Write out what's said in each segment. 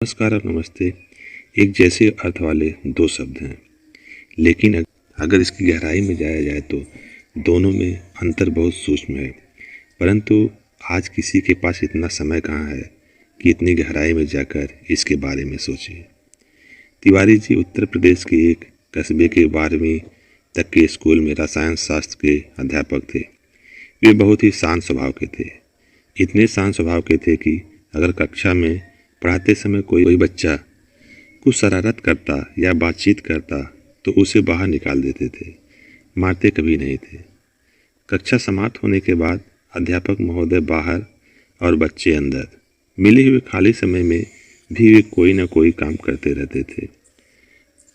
नमस्कार और नमस्ते एक जैसे अर्थ वाले दो शब्द हैं, लेकिन अगर इसकी गहराई में जाया जाए तो दोनों में अंतर बहुत सूक्ष्म है। परंतु आज किसी के पास इतना समय कहाँ है कि इतनी गहराई में जाकर इसके बारे में सोचे। तिवारी जी उत्तर प्रदेश के एक कस्बे के 12वीं तक के स्कूल में रसायन शास्त्र के अध्यापक थे। वे बहुत ही शांत स्वभाव के थे। इतने शांत स्वभाव के थे कि अगर कक्षा में पढ़ाते समय कोई बच्चा कुछ शरारत करता या बातचीत करता तो उसे बाहर निकाल देते थे, मारते कभी नहीं थे। कक्षा समाप्त होने के बाद अध्यापक महोदय बाहर और बच्चे अंदर, मिले हुए खाली समय में भी वे कोई न कोई काम करते रहते थे।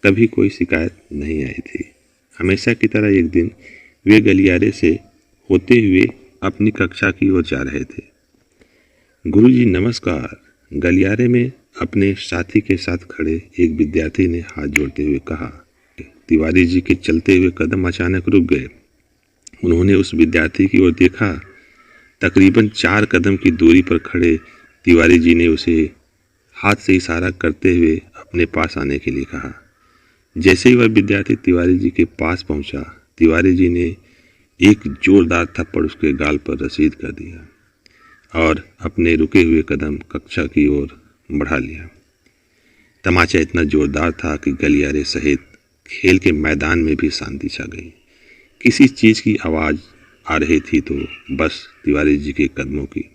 कभी कोई शिकायत नहीं आई थी। हमेशा की तरह एक दिन वे गलियारे से होते हुए अपनी कक्षा की ओर जा रहे थे। गुरुजी नमस्कार। गलियारे में अपने साथी के साथ खड़े एक विद्यार्थी ने हाथ जोड़ते हुए कहा। तिवारी जी के चलते हुए कदम अचानक रुक गए। उन्होंने उस विद्यार्थी की ओर देखा। तकरीबन 4 कदम की दूरी पर खड़े तिवारी जी ने उसे हाथ से इशारा करते हुए अपने पास आने के लिए कहा। जैसे ही वह विद्यार्थी तिवारी जी के पास पहुंचा, तिवारी जी ने एक जोरदार थप्पड़ उसके गाल पर रसीद कर दिया और अपने रुके हुए कदम कक्षा की ओर बढ़ा लिया। तमाचा इतना जोरदार था कि गलियारे सहित खेल के मैदान में भी शांति छा गई। किसी चीज़ की आवाज़ आ रही थी तो बस तिवारी जी के कदमों की।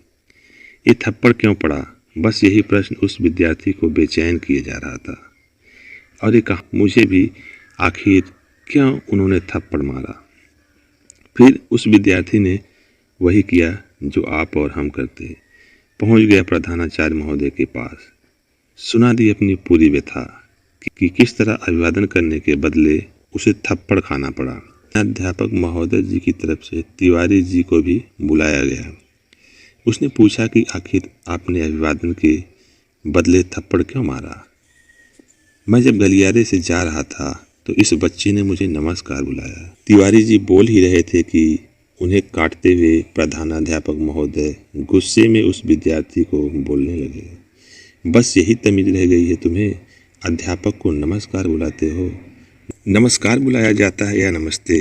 ये थप्पड़ क्यों पड़ा, बस यही प्रश्न उस विद्यार्थी को बेचैन किए जा रहा था। और ये कहा मुझे भी आखिर क्यों उन्होंने थप्पड़ मारा। फिर उस विद्यार्थी ने वही किया जो आप और हम करते हैं। पहुंच गया प्रधानाचार्य महोदय के पास, सुना दी अपनी पूरी व्यथा कि किस तरह अभिवादन करने के बदले उसे थप्पड़ खाना पड़ा। अध्यापक महोदय जी की तरफ से तिवारी जी को भी बुलाया गया। उसने पूछा कि आखिर आपने अभिवादन के बदले थप्पड़ क्यों मारा। मैं जब गलियारे से जा रहा था तो इस बच्चे ने मुझे नमस्कार बुलाया। तिवारी जी बोल ही रहे थे कि उन्हें काटते हुए प्रधानाध्यापक महोदय गुस्से में उस विद्यार्थी को बोलने लगे, बस यही तमीज रह गई है तुम्हें, अध्यापक को नमस्कार बुलाते हो। नमस्कार बुलाया जाता है या नमस्ते?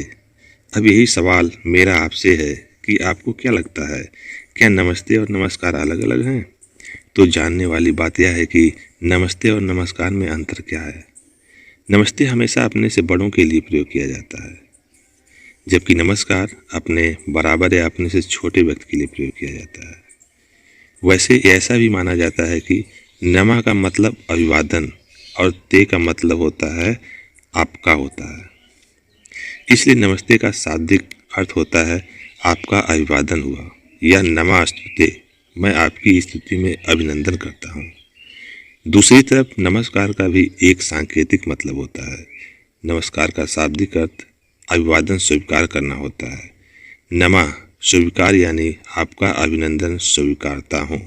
अब यही सवाल मेरा आपसे है कि आपको क्या लगता है, क्या नमस्ते और नमस्कार अलग अलग हैं? तो जानने वाली बात यह है कि नमस्ते और नमस्कार में अंतर क्या है। नमस्ते हमेशा अपने से बड़ों के लिए प्रयोग किया जाता है, जबकि नमस्कार अपने बराबर या अपने से छोटे व्यक्ति के लिए प्रयोग किया जाता है। वैसे ऐसा भी माना जाता है कि नमा का मतलब अभिवादन और ते का मतलब होता है आपका होता है। इसलिए नमस्ते का शाब्दिक अर्थ होता है आपका अभिवादन हुआ या नमस्ते, मैं आपकी स्तुति में अभिनंदन करता हूँ। दूसरी तरफ नमस्कार का भी एक सांकेतिक मतलब होता है। नमस्कार का शाब्दिक अर्थ अभिवादन स्वीकार करना होता है। नमः स्वीकार यानी आपका अभिनंदन स्वीकारता हूँ।